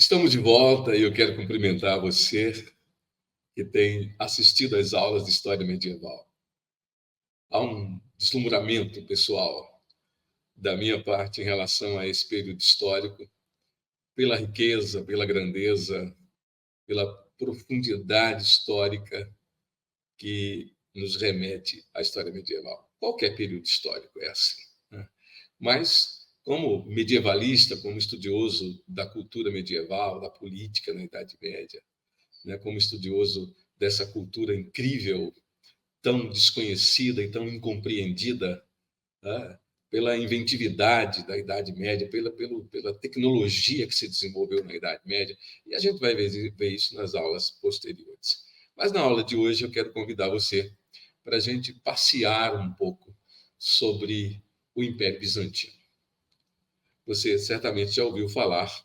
Estamos de volta e eu quero cumprimentar você que tem assistido às aulas de História Medieval. Há um deslumbramento pessoal da minha parte em relação a esse período histórico, pela riqueza, pela grandeza, pela profundidade histórica que nos remete à história medieval. Qualquer período histórico é assim, né? Mas, como medievalista, como estudioso da cultura medieval, da política na Idade Média, né, como estudioso dessa cultura incrível, tão desconhecida e tão incompreendida, né, pela inventividade da Idade Média, pela tecnologia que se desenvolveu na Idade Média, e a gente vai ver isso nas aulas posteriores. Mas na aula de hoje eu quero convidar você para a gente passear um pouco sobre o Império Bizantino. Você certamente já ouviu falar,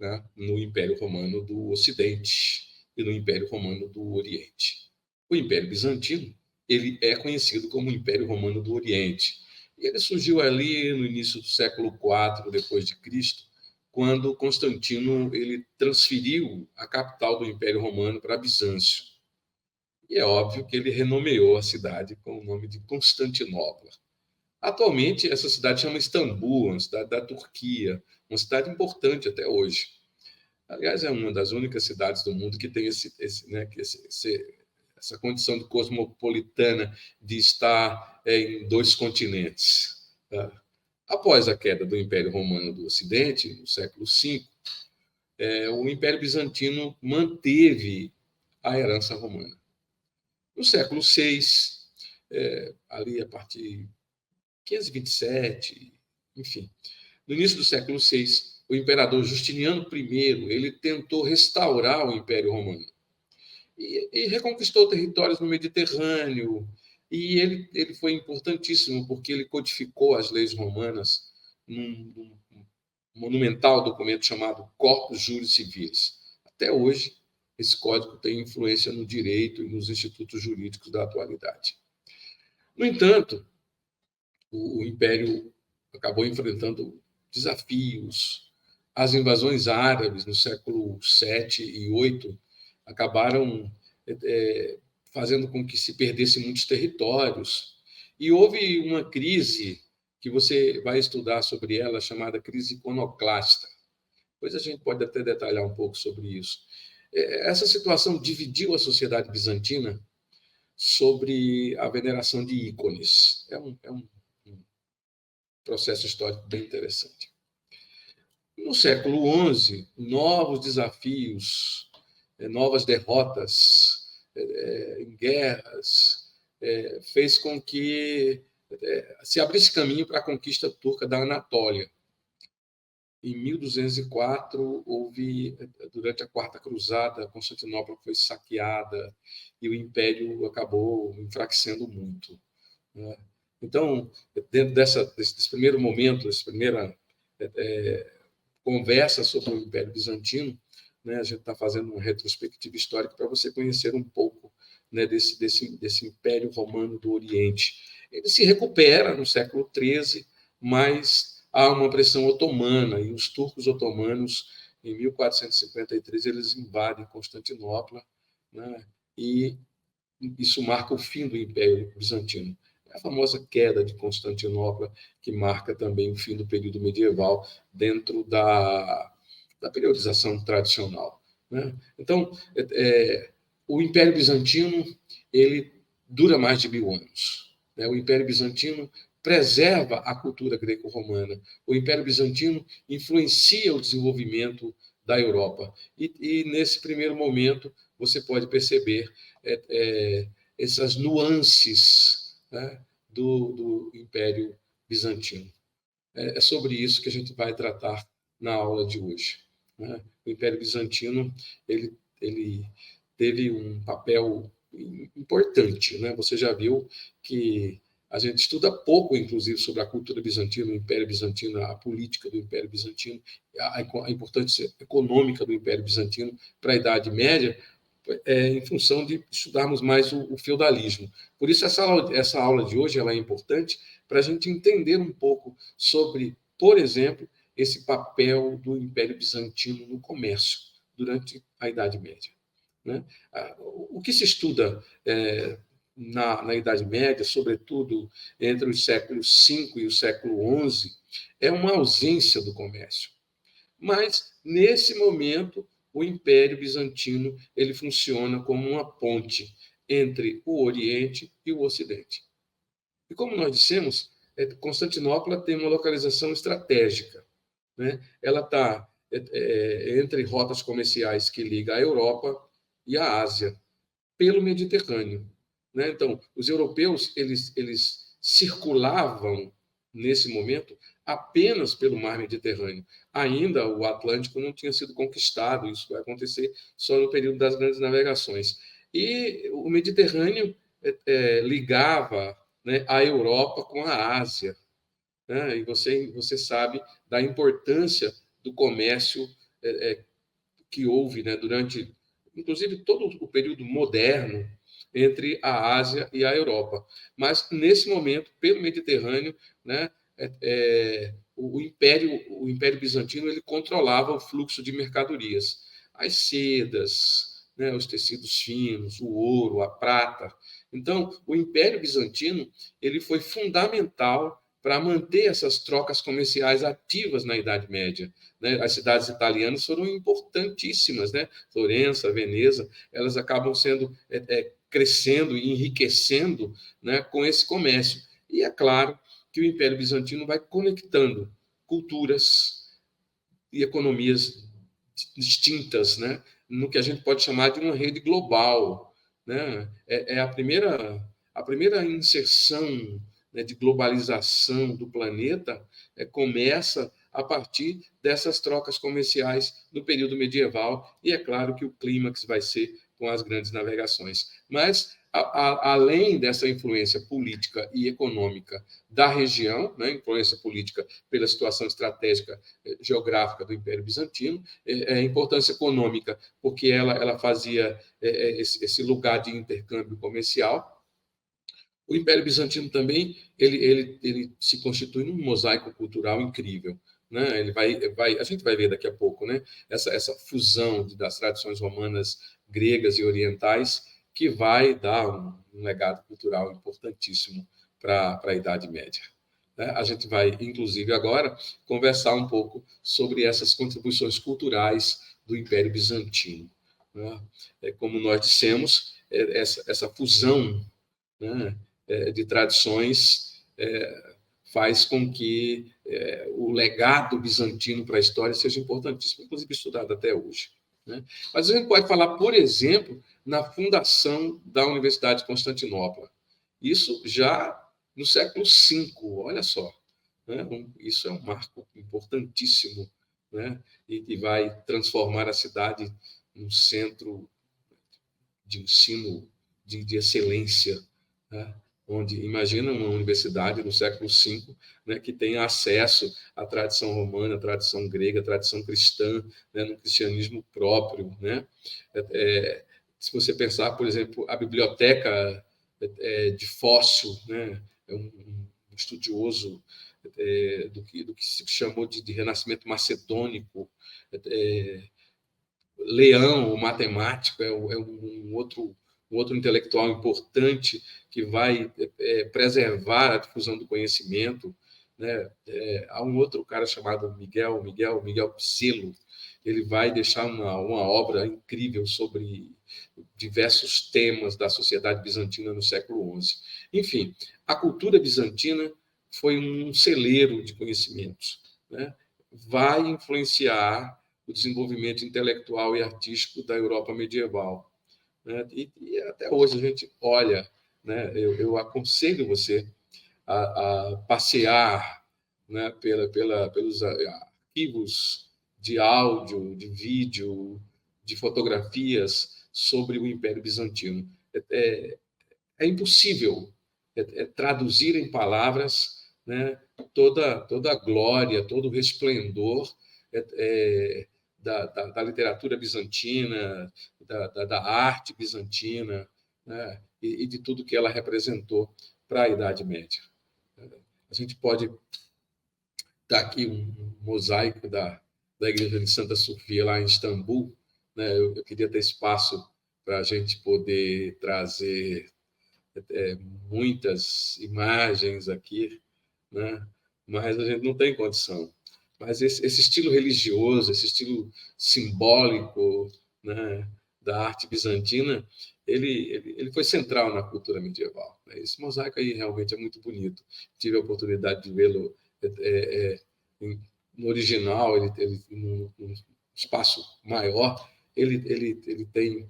né, no Império Romano do Ocidente e no Império Romano do Oriente. O Império Bizantino, ele é conhecido como Império Romano do Oriente. E ele surgiu ali no início do século IV depois de Cristo, quando Constantino ele transferiu a capital do Império Romano para Bizâncio. E é óbvio que ele renomeou a cidade com o nome de Constantinopla. Atualmente, essa cidade chama Istambul, uma cidade da Turquia, uma cidade importante até hoje. Aliás, é uma das únicas cidades do mundo que tem essa condição de cosmopolitana de estar em dois continentes. Tá? Após a queda do Império Romano do Ocidente, no século V, o Império Bizantino manteve a herança romana. No século VI, ali a partir de 527, enfim, no início do século VI, o imperador Justiniano I ele tentou restaurar o Império Romano e reconquistou territórios no Mediterrâneo. E ele foi importantíssimo porque ele codificou as leis romanas num monumental documento chamado Corpus Juris Civilis. Até hoje, esse código tem influência no direito e nos institutos jurídicos da atualidade. No entanto, o Império acabou enfrentando desafios. As invasões árabes no século VII e VIII acabaram fazendo com que se perdesse muitos territórios. E houve uma crise que você vai estudar sobre ela, chamada crise iconoclasta. Depois a gente pode até detalhar um pouco sobre isso. Essa situação dividiu a sociedade bizantina sobre a veneração de ícones. É um processo histórico bem interessante. No século XI, novos desafios, novas derrotas em guerras, fez com que se abrisse caminho para a conquista turca da Anatólia. Em 1204, durante a Quarta Cruzada, Constantinopla foi saqueada e o Império acabou enfraquecendo muito, né? Então, dentro desse primeiro momento, dessa primeira conversa sobre o Império Bizantino, né, a gente está fazendo uma retrospectiva histórica para você conhecer um pouco, né, desse Império Romano do Oriente. Ele se recupera no século XIII, mas há uma pressão otomana, e os turcos otomanos, em 1453, eles invadem Constantinopla, né, e isso marca o fim do Império Bizantino. É a famosa queda de Constantinopla, que marca também o fim do período medieval dentro da periodização tradicional, né? Então, o Império Bizantino ele dura mais de 1000 anos, né? O Império Bizantino preserva a cultura greco-romana. O Império Bizantino influencia o desenvolvimento da Europa. E nesse primeiro momento, você pode perceber essas nuances, né, do Império Bizantino. É sobre isso que a gente vai tratar na aula de hoje, né? O Império Bizantino ele teve um papel importante, né? Você já viu que a gente estuda pouco, inclusive, sobre a cultura bizantina, o Império Bizantino, a política do Império Bizantino, a importância econômica do Império Bizantino para a Idade Média, em função de estudarmos mais o feudalismo. Por isso, essa aula de hoje ela é importante para a gente entender um pouco sobre, por exemplo, esse papel do Império Bizantino no comércio durante a Idade Média, né? O que se estuda na Idade Média, sobretudo entre os séculos V e o século XI, é uma ausência do comércio. Mas, nesse momento, o Império Bizantino ele funciona como uma ponte entre o Oriente e o Ocidente. E como nós dissemos, Constantinopla tem uma localização estratégica, né? Ela está entre rotas comerciais que ligam a Europa e a Ásia, pelo Mediterrâneo, né? Então, os europeus eles circulavam nesse momento apenas pelo mar Mediterrâneo. Ainda o Atlântico não tinha sido conquistado, isso vai acontecer só no período das grandes navegações. E o Mediterrâneo ligava, né, a Europa com a Ásia, né? E você sabe da importância do comércio que houve, né, durante, inclusive, todo o período moderno entre a Ásia e a Europa. Mas, nesse momento, pelo Mediterrâneo, né, o Império Bizantino ele controlava o fluxo de mercadorias. As sedas, né, os tecidos finos, o ouro, a prata. Então, o Império Bizantino ele foi fundamental para manter essas trocas comerciais ativas na Idade Média, né? As cidades italianas foram importantíssimas, né? Florença, Veneza, elas acabam sendo crescendo e enriquecendo, né, com esse comércio. E é claro que o Império Bizantino vai conectando culturas e economias distintas, né, no que a gente pode chamar de uma rede global, né? É a primeira inserção, né, de globalização do planeta começa a partir dessas trocas comerciais no período medieval, e é claro que o clímax vai ser com as grandes navegações. Mas, além dessa influência política e econômica da região, né, influência política pela situação estratégica geográfica do Império Bizantino, importância econômica, porque ela fazia esse lugar de intercâmbio comercial. O Império Bizantino também ele se constitui num mosaico cultural incrível, né? A gente vai ver daqui a pouco, né? Essa fusão das tradições romanas, gregas e orientais que vai dar um legado cultural importantíssimo para a Idade Média, né? A gente vai, inclusive, agora conversar um pouco sobre essas contribuições culturais do Império Bizantino, né? Como nós dissemos, essa fusão, né, de tradições faz com que o legado bizantino para a história seja importantíssimo, inclusive estudado até hoje, né? Mas a gente pode falar, por exemplo, na fundação da Universidade de Constantinopla. Isso já no século V, olha só, né? Isso é um marco importantíssimo, né? E vai transformar a cidade num centro de ensino de excelência, né? Onde, imagina uma universidade no século V, né, que tem acesso à tradição romana, à tradição grega, à tradição cristã, né, no cristianismo próprio, né? Se você pensar, por exemplo, a biblioteca de Fócio, né, é um estudioso do que se chamou de renascimento macedônico. Leão, o matemático, um outro intelectual importante que vai preservar a difusão do conhecimento, né? Há um outro cara chamado Miguel Psilo, ele vai deixar uma obra incrível sobre diversos temas da sociedade bizantina no século XI. Enfim, a cultura bizantina foi um celeiro de conhecimentos, né? Vai influenciar o desenvolvimento intelectual e artístico da Europa medieval, né? E até hoje a gente olha, né? Eu aconselho você a passear, né, pelos arquivos de áudio, de vídeo, de fotografias sobre o Império Bizantino. É impossível traduzir em palavras, né, toda a glória, todo o resplendor da literatura bizantina, da arte bizantina, né, e de tudo que ela representou para a Idade Média. A gente pode dar aqui mosaico da igreja de Santa Sofia, lá em Istambul, né? Eu queria ter espaço para a gente poder trazer muitas imagens aqui, né? Mas a gente não tem condição. Mas esse estilo religioso, esse estilo simbólico, né, da arte bizantina, ele foi central na cultura medieval. Né? Esse mosaico aí realmente é muito bonito. Tive a oportunidade de vê-lo no original, num espaço maior, ele tem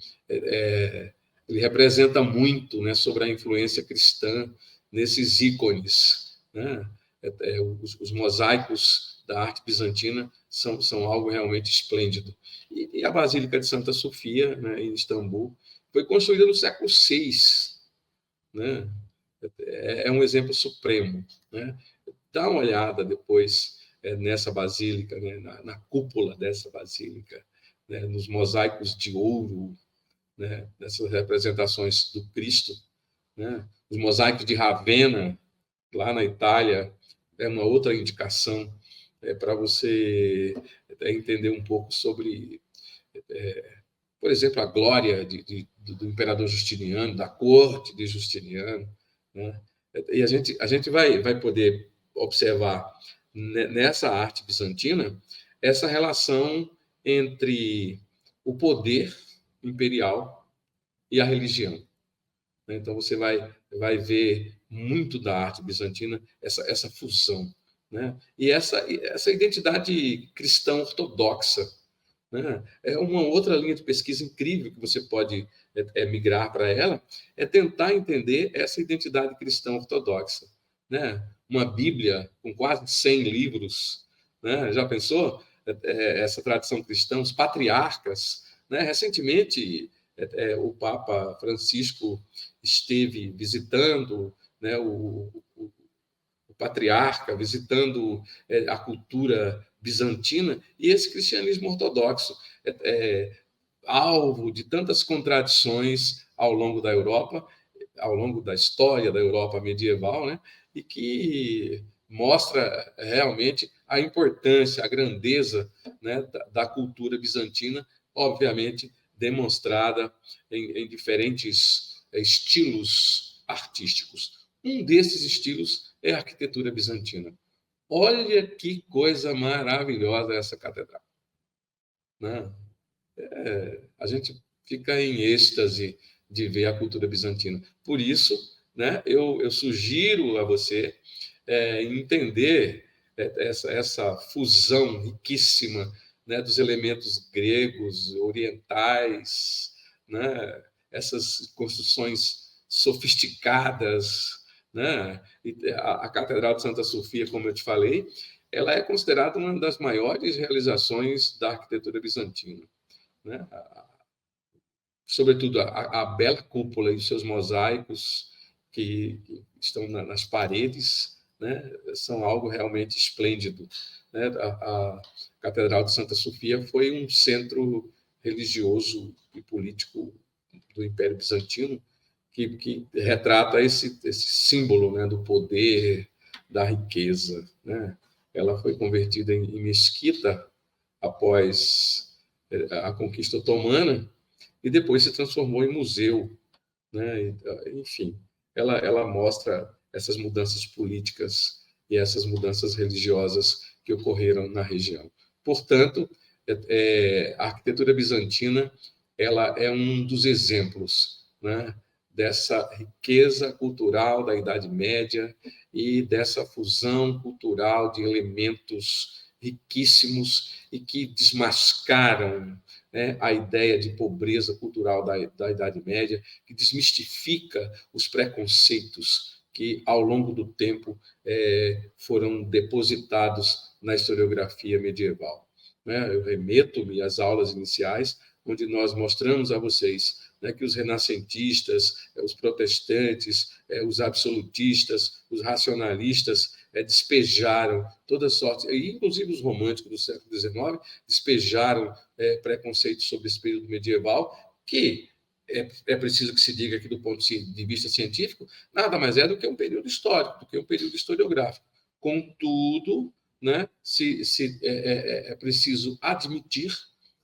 ele representa muito, né, sobre a influência cristã nesses ícones, né? Os mosaicos da arte bizantina são algo realmente esplêndido. E a Basílica de Santa Sofia, né, em Istambul, foi construída no século VI, né? É um exemplo supremo, né? Dá uma olhada depois nessa basílica, né, na cúpula dessa basílica, né, nos mosaicos de ouro, né, nessas representações do Cristo, né? Os mosaicos de Ravenna, lá na Itália, é uma outra indicação para você entender um pouco sobre, por exemplo, a glória do imperador Justiniano, da corte de Justiniano, né? E a gente vai poder observar nessa arte bizantina essa relação entre o poder imperial e a religião. Então, você vai ver muito da arte bizantina, essa fusão. Né? E essa identidade cristã ortodoxa. Né? É uma outra linha de pesquisa incrível que você pode migrar para ela, é tentar entender essa identidade cristã ortodoxa. Né? Uma Bíblia com quase 100 livros. Né? Já pensou? Essa tradição cristã, os patriarcas. Né? Recentemente, o Papa Francisco esteve visitando, né, o patriarca, visitando a cultura bizantina, e esse cristianismo ortodoxo alvo de tantas contradições ao longo da Europa, ao longo da história da Europa medieval, né, e que mostra realmente a importância, a grandeza, né, da cultura bizantina, obviamente demonstrada em diferentes estilos artísticos. Um desses estilos é a arquitetura bizantina. Olha que coisa maravilhosa essa catedral, né? A gente fica em êxtase de ver a cultura bizantina. Por isso, né, eu sugiro a você entender essa fusão riquíssima, né, dos elementos gregos, orientais, né, essas construções sofisticadas. Né? E a Catedral de Santa Sofia, como eu te falei, ela é considerada uma das maiores realizações da arquitetura bizantina. Né? Sobretudo a bela cúpula e os seus mosaicos que estão nas paredes, né, são algo realmente esplêndido. Né? A Catedral de Santa Sofia foi um centro religioso e político do Império Bizantino que retrata esse símbolo, né, do poder, da riqueza. Né? Ela foi convertida em mesquita após a conquista otomana, e depois se transformou em museu. Né? Enfim, ela mostra essas mudanças políticas e essas mudanças religiosas que ocorreram na região. Portanto, a arquitetura bizantina ela é um dos exemplos, né, dessa riqueza cultural da Idade Média e dessa fusão cultural de elementos riquíssimos e que desmascaram, né, a ideia de pobreza cultural da Idade Média, que desmistifica os preconceitos que, ao longo do tempo, foram depositados na historiografia medieval. Né? Eu remeto-me às aulas iniciais, onde nós mostramos a vocês, né, que os renascentistas, os protestantes, os absolutistas, os racionalistas despejaram toda sorte, inclusive os românticos do século XIX, despejaram preconceitos sobre esse período medieval, que é preciso que se diga aqui do ponto de vista científico, nada mais é do que um período histórico, do que um período historiográfico. Contudo, né, é preciso admitir,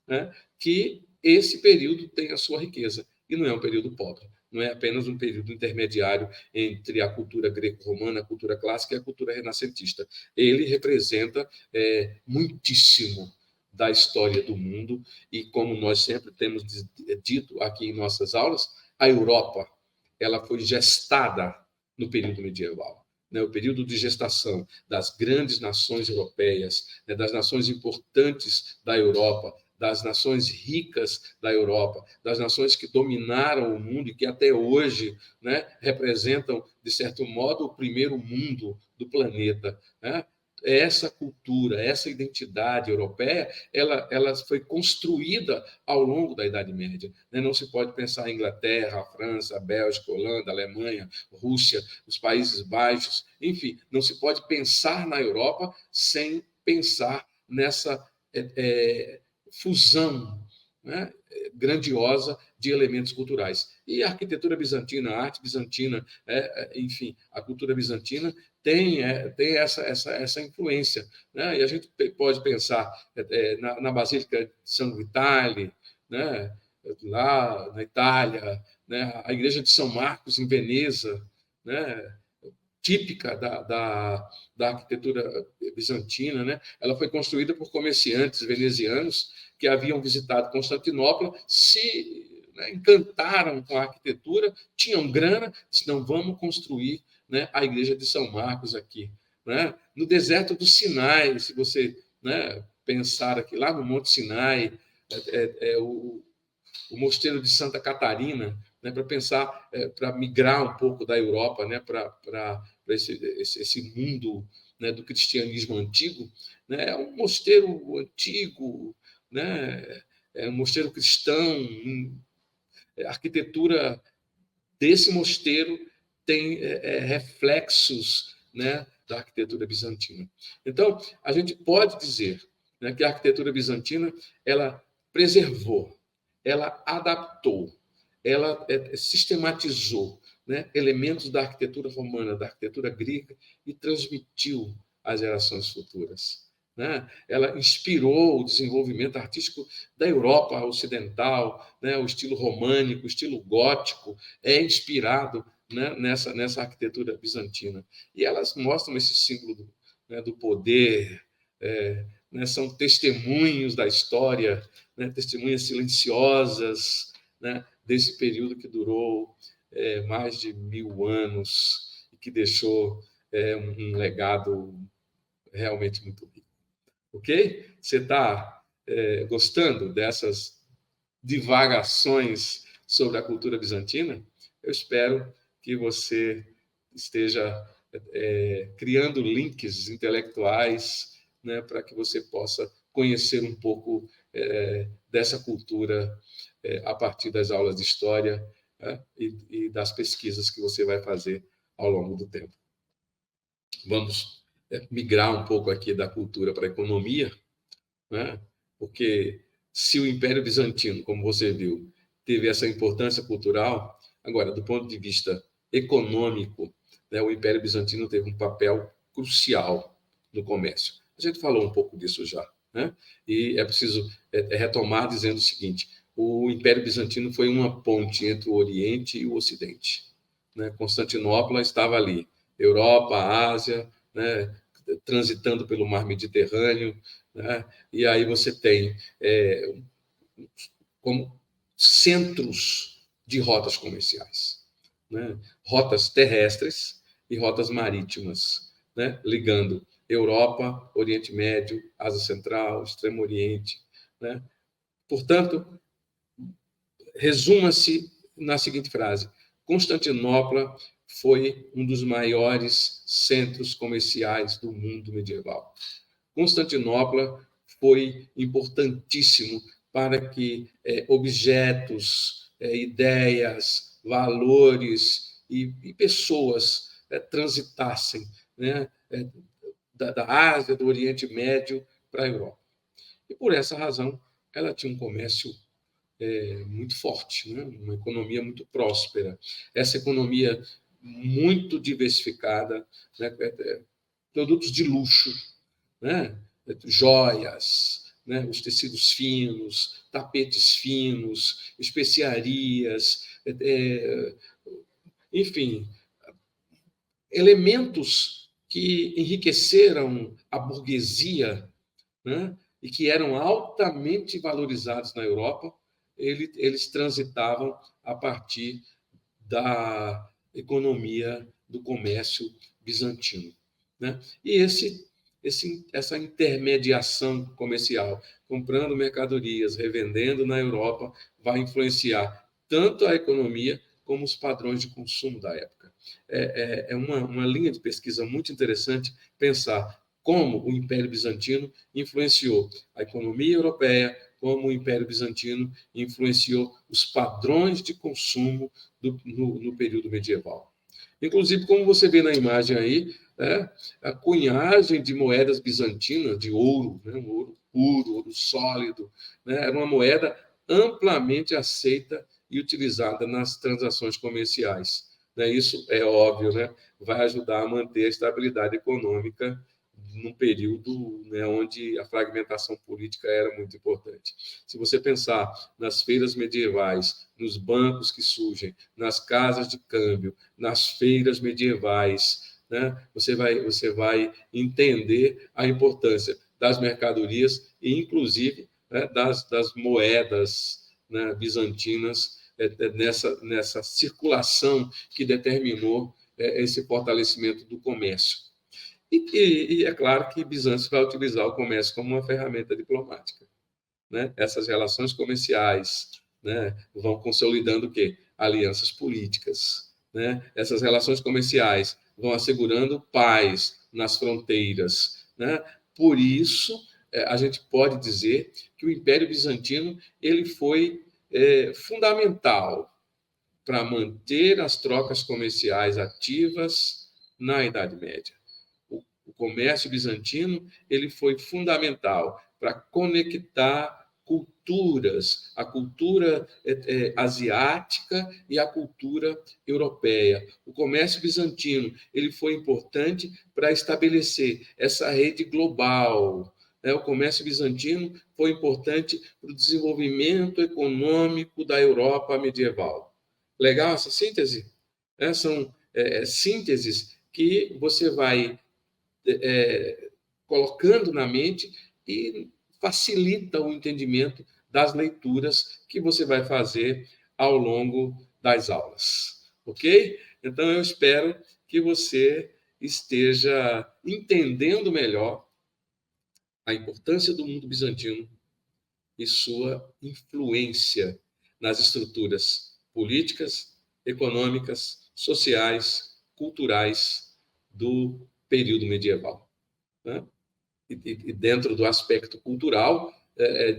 né, que esse período tem a sua riqueza, e não é um período pobre, não é apenas um período intermediário entre a cultura greco-romana, a cultura clássica e a cultura renascentista. Ele representa muitíssimo da história do mundo, e como nós sempre temos dito aqui em nossas aulas, a Europa, ela foi gestada no período medieval, né? O período de gestação das grandes nações europeias, né? Das nações importantes da Europa, das nações ricas da Europa, das nações que dominaram o mundo e que até hoje, né, representam, de certo modo, o primeiro mundo do planeta, né? Essa cultura, essa identidade europeia, ela foi construída ao longo da Idade Média, né? Não se pode pensar em Inglaterra, França, Bélgica, Holanda, Alemanha, Rússia, os Países Baixos, enfim, não se pode pensar na Europa sem pensar nessa fusão, né, grandiosa de elementos culturais. E a arquitetura bizantina, a arte bizantina, enfim, a cultura bizantina tem essa influência, né? E a gente pode pensar na Basílica de São Vitale, né, lá na Itália, né, a Igreja de São Marcos, em Veneza, né, típica da arquitetura bizantina, né? Ela foi construída por comerciantes venezianos que haviam visitado Constantinopla, se, né, encantaram com a arquitetura, tinham grana, disseram, não, vamos construir, né, a igreja de São Marcos aqui, né? No deserto do Sinai, se você, né, pensar aqui, lá no Monte Sinai, o mosteiro de Santa Catarina, né, para pensar, para migrar um pouco da Europa, né, para esse mundo, né, do cristianismo antigo, né, é um mosteiro antigo, né, é um mosteiro cristão, a arquitetura desse mosteiro tem reflexos, né, da arquitetura bizantina. Então, a gente pode dizer, né, que a arquitetura bizantina ela preservou, ela adaptou, ela sistematizou, né, elementos da arquitetura romana, da arquitetura grega e transmitiu às gerações futuras, né? Ela inspirou o desenvolvimento artístico da Europa ocidental, né? O estilo românico, o estilo gótico é inspirado, né, nessa arquitetura bizantina. E elas mostram esse símbolo do poder, né, são testemunhos da história, né, testemunhas silenciosas, né, desse período que durou mais de 1000 anos e que deixou um legado realmente muito rico. Ok? Você está gostando dessas divagações sobre a cultura bizantina? Eu espero que você esteja criando links intelectuais, né, para que você possa conhecer um pouco dessa cultura a partir das aulas de história, né, e das pesquisas que você vai fazer ao longo do tempo. Vamos migrar um pouco aqui da cultura para a economia, né? Porque se o Império Bizantino, como você viu, teve essa importância cultural, agora, do ponto de vista econômico, né, o Império Bizantino teve um papel crucial no comércio. A gente falou um pouco disso já, né? E é preciso retomar dizendo o seguinte: o Império Bizantino foi uma ponte entre o Oriente e o Ocidente, né? Constantinopla estava ali, Europa, Ásia, né, transitando pelo mar Mediterrâneo, né? E aí você tem como centros de rotas comerciais, né? Rotas terrestres e rotas marítimas, né? Ligando Europa, Oriente Médio, Ásia Central, Extremo Oriente, né? Portanto, resuma-se na seguinte frase: Constantinopla foi um dos maiores centros comerciais do mundo medieval. Constantinopla foi importantíssimo para que objetos, ideias, valores e pessoas transitassem, né, da Ásia, do Oriente Médio para a Europa. E por essa razão, ela tinha um comércio muito forte, né? Uma economia muito próspera. Essa economia muito diversificada, né? Produtos de luxo, né? Joias, né? Os tecidos finos, tapetes finos, especiarias, enfim, elementos que enriqueceram a burguesia, né? E que eram altamente valorizados na Europa, eles transitavam a partir da economia do comércio bizantino, né? E essa intermediação comercial, comprando mercadorias, revendendo na Europa, vai influenciar tanto a economia como os padrões de consumo da época. É uma linha de pesquisa muito interessante pensar como o Império Bizantino influenciou a economia europeia, como o Império Bizantino influenciou os padrões de consumo no período medieval. Inclusive, como você vê na imagem aí, né, a cunhagem de moedas bizantinas, de ouro, né, um ouro puro, ouro sólido, né, era uma moeda amplamente aceita e utilizada nas transações comerciais. Né, isso é óbvio, né, vai ajudar a manter a estabilidade econômica num período, né, onde a fragmentação política era muito importante. Se você pensar nas feiras medievais, nos bancos que surgem, nas casas de câmbio, nas feiras medievais, né, você vai entender a importância das mercadorias e, inclusive, né, das moedas, né, bizantinas, nessa circulação que determinou esse fortalecimento do comércio. E é claro que Bizâncio vai utilizar o comércio como uma ferramenta diplomática, né? Essas relações comerciais, né, vão consolidando o quê? Alianças políticas, né? Essas relações comerciais vão assegurando paz nas fronteiras, né? Por isso, a gente pode dizer que o Império Bizantino ele foi fundamental para manter as trocas comerciais ativas na Idade Média. O comércio bizantino ele foi fundamental para conectar culturas, a cultura asiática e a cultura europeia. O comércio bizantino ele foi importante para estabelecer essa rede global. Né? O comércio bizantino foi importante para o desenvolvimento econômico da Europa medieval. Legal essa síntese? São sínteses que você vai colocando na mente e facilita o entendimento das leituras que você vai fazer ao longo das aulas, ok? Então, eu espero que você esteja entendendo melhor a importância do mundo bizantino e sua influência nas estruturas políticas, econômicas, sociais, culturais do período medieval, né? E dentro do aspecto cultural,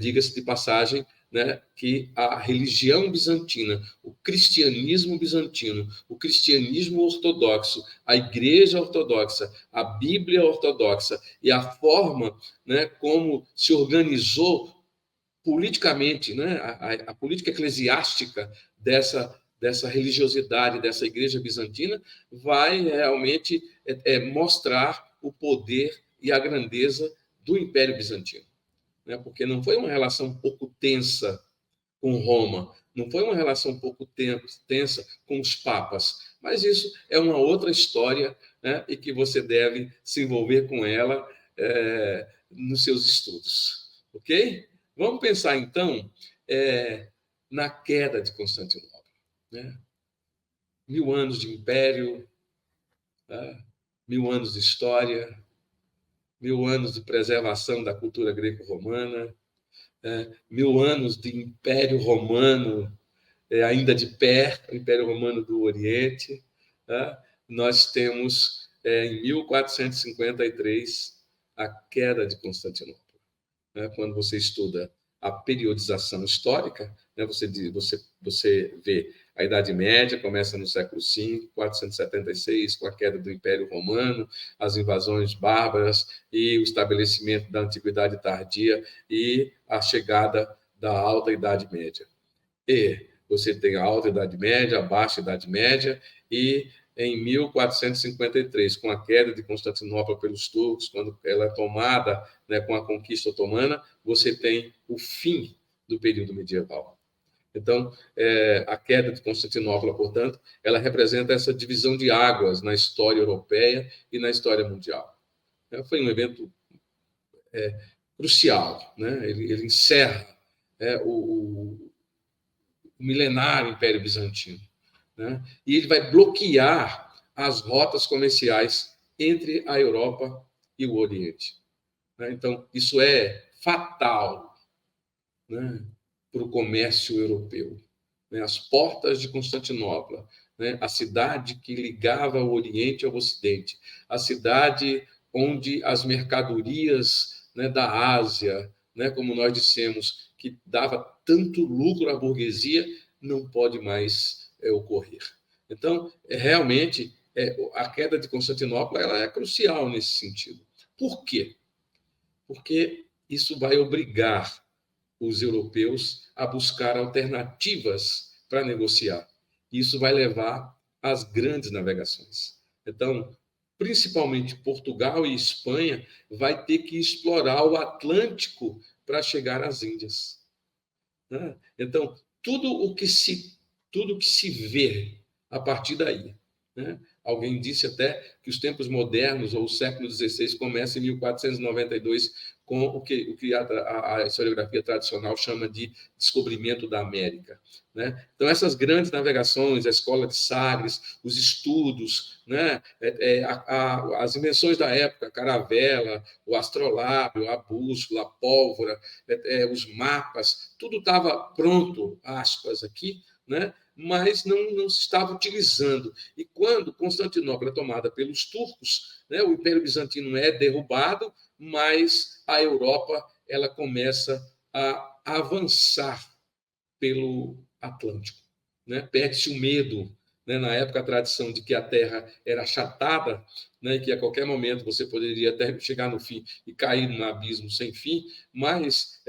diga-se de passagem, né, que a religião bizantina, o cristianismo bizantino, o cristianismo ortodoxo, a igreja ortodoxa, a Bíblia ortodoxa e a forma, né, como se organizou politicamente, né, a política eclesiástica dessa religiosidade, dessa igreja bizantina, vai realmente mostrar o poder e a grandeza do Império Bizantino. Né? Porque não foi uma relação um pouco tensa com Roma, não foi uma relação um pouco tensa com os papas, mas isso é uma outra história, né? E que você deve se envolver com ela nos seus estudos, ok? Vamos pensar, então, na queda de Constantinopla. Né? 1000 anos de império, tá? 1000 anos de história, 1000 anos de preservação da cultura greco-romana, 1000 anos de Império Romano ainda de pé, o Império Romano do Oriente. Tá? Nós temos, em 1453, a queda de Constantinopla. Né? Quando você estuda a periodização histórica, né? você vê a Idade Média, começa no século V, 476, com a queda do Império Romano, as invasões bárbaras e o estabelecimento da Antiguidade Tardia e a chegada da Alta Idade Média. E você tem a Alta Idade Média, a Baixa Idade Média e em 1453, com a queda de Constantinopla pelos turcos, quando ela é tomada, né, com a conquista otomana, você tem o fim do período medieval. Então, a queda de Constantinopla, portanto, ela representa essa divisão de águas na história europeia e na história mundial. Foi um evento crucial, né? Ele encerra o milenário Império Bizantino, né? E ele vai bloquear as rotas comerciais entre a Europa e o Oriente, né? Então, isso é fatal, né, para o comércio europeu, né? As portas de Constantinopla, né? A cidade que ligava o Oriente ao Ocidente, a cidade onde as mercadorias, né, da Ásia, né, como nós dissemos, que dava tanto lucro à burguesia, não pode mais ocorrer. Então, realmente, a queda de Constantinopla ela é crucial nesse sentido. Por quê? Porque isso vai obrigar os europeus a buscar alternativas para negociar. Isso vai levar às grandes navegações. Então, principalmente Portugal e Espanha vai ter que explorar o Atlântico para chegar às Índias, né? Então, tudo que se vê a partir daí, né? Alguém disse até que os tempos modernos, ou o século XVI, começa em 1492, com o que a historiografia tradicional chama de descobrimento da América, né? Então, essas grandes navegações, a escola de Sagres, os estudos, né? As invenções da época, a caravela, o astrolábio, a bússola, a pólvora, os mapas, tudo estava pronto, aspas, aqui, né? Mas não se estava utilizando. E quando Constantinopla é tomada pelos turcos, né, o Império Bizantino é derrubado, mas a Europa ela começa a avançar pelo Atlântico, né? Perde-se o medo, né? Na época, a tradição de que a Terra era achatada, né? E que a qualquer momento você poderia até chegar no fim e cair num abismo sem fim, mas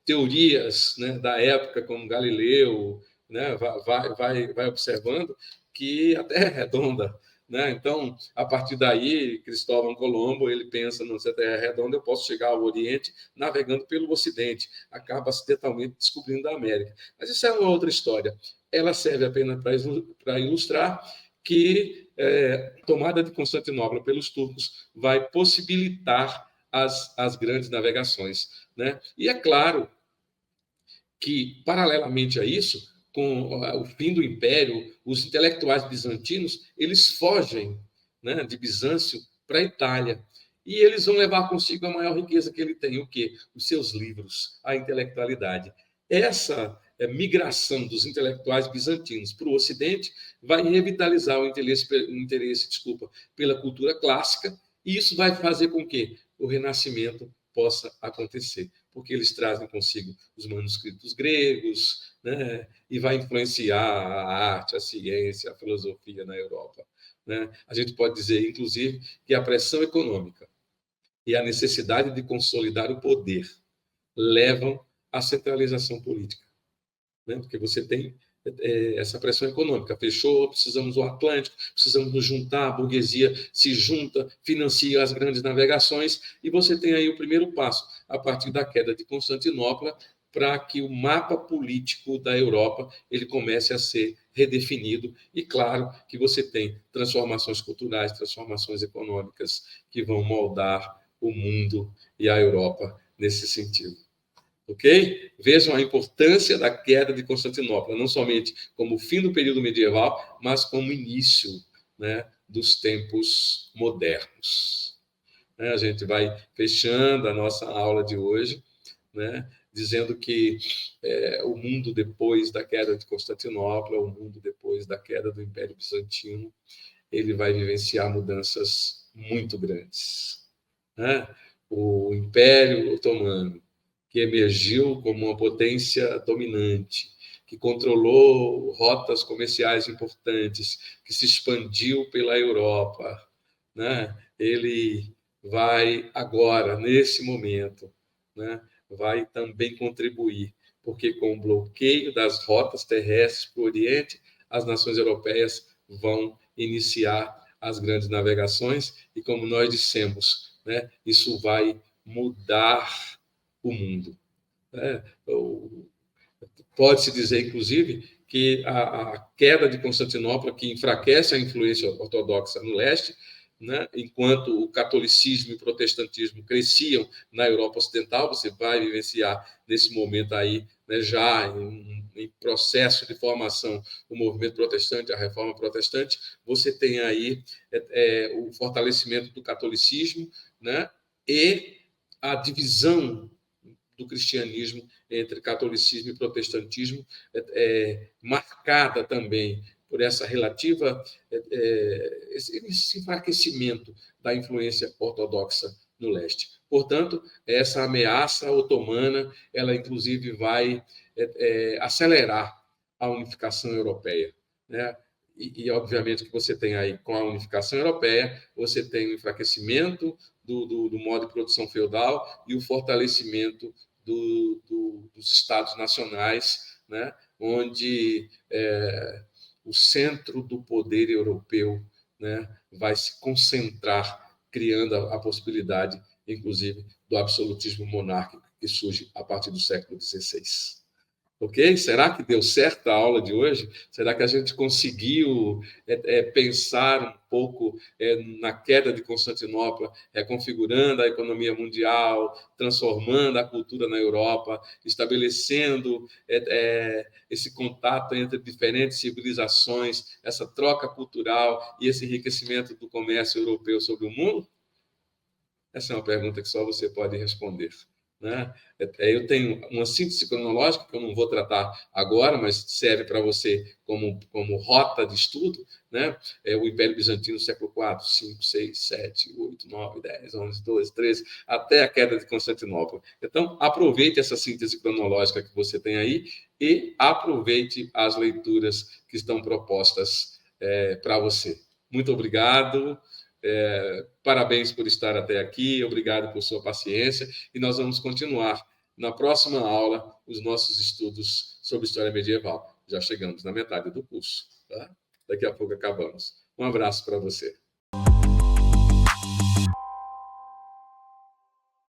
teorias, né, da época, como Galileu, né, vai observando que a Terra é redonda, né? Então, a partir daí, Cristóvão Colombo ele pensa, não, se a Terra é redonda, eu posso chegar ao Oriente navegando pelo Ocidente, acaba acidentalmente descobrindo a América. Mas isso é uma outra história. Ela serve apenas para ilustrar que a tomada de Constantinopla pelos turcos vai possibilitar as grandes navegações, né? E é claro que, paralelamente a isso, com o fim do Império, os intelectuais bizantinos eles fogem, né, de Bizâncio para a Itália. E eles vão levar consigo a maior riqueza que ele tem, o quê? Os seus livros, a intelectualidade. Essa migração dos intelectuais bizantinos para o Ocidente vai revitalizar o interesse, desculpa, pela cultura clássica, e isso vai fazer com que o Renascimento possa acontecer, porque eles trazem consigo os manuscritos gregos, né? E vai influenciar a arte, a ciência, a filosofia na Europa, né? A gente pode dizer, inclusive, que a pressão econômica e a necessidade de consolidar o poder levam à centralização política, né? Porque você tem essa pressão econômica. Fechou, precisamos do Atlântico, precisamos nos juntar, a burguesia se junta, financia as grandes navegações, e você tem aí o primeiro passo, a partir da queda de Constantinopla, para que o mapa político da Europa ele comece a ser redefinido, e claro que você tem transformações culturais, transformações econômicas que vão moldar o mundo e a Europa nesse sentido. Ok? Vejam a importância da queda de Constantinopla, não somente como o fim do período medieval, mas como início, né, dos tempos modernos. A gente vai fechando a nossa aula de hoje, né, dizendo que o mundo depois da queda de Constantinopla, o mundo depois da queda do Império Bizantino, ele vai vivenciar mudanças muito grandes, né? O Império Otomano, que emergiu como uma potência dominante, que controlou rotas comerciais importantes, que se expandiu pela Europa, né? Ele vai agora, nesse momento, né, vai também contribuir, porque com o bloqueio das rotas terrestres para o Oriente, as nações europeias vão iniciar as grandes navegações, e como nós dissemos, né, isso vai mudar o mundo. Né? Pode-se dizer, inclusive, que a queda de Constantinopla, que enfraquece a influência ortodoxa no leste, né, enquanto o catolicismo e o protestantismo cresciam na Europa Ocidental, você vai vivenciar nesse momento aí, né, já em processo de formação, o movimento protestante, a reforma protestante, você tem aí o fortalecimento do catolicismo, né, e a divisão do cristianismo entre catolicismo e protestantismo, marcada também por essa relativa esse enfraquecimento da influência ortodoxa no leste. Portanto, essa ameaça otomana, ela inclusive vai acelerar a unificação europeia, né? Obviamente que você tem aí, com a unificação europeia, você tem o enfraquecimento do modo de produção feudal e o fortalecimento dos Estados nacionais, né? Onde o centro do poder europeu, né, vai se concentrar, criando a possibilidade, inclusive, do absolutismo monárquico que surge a partir do século XVI. Ok? Será que deu certo a aula de hoje? Será que a gente conseguiu pensar um pouco na queda de Constantinopla, reconfigurando a economia mundial, transformando a cultura na Europa, estabelecendo esse contato entre diferentes civilizações, essa troca cultural e esse enriquecimento do comércio europeu sobre o mundo? Essa é uma pergunta que só você pode responder. Né? Eu tenho uma síntese cronológica que eu não vou tratar agora, mas serve para você como rota de estudo, né? O Império Bizantino, século IV, 5, 6, 7, 8, 9, 10, 11, 12, 13, até a queda de Constantinopla. Então, aproveite essa síntese cronológica que você tem aí e aproveite as leituras que estão propostas para você. Muito obrigado. Parabéns por estar até aqui, obrigado por sua paciência, e nós vamos continuar na próxima aula os nossos estudos sobre história medieval. Já chegamos na metade do curso, tá? Daqui a pouco acabamos. Um abraço para você.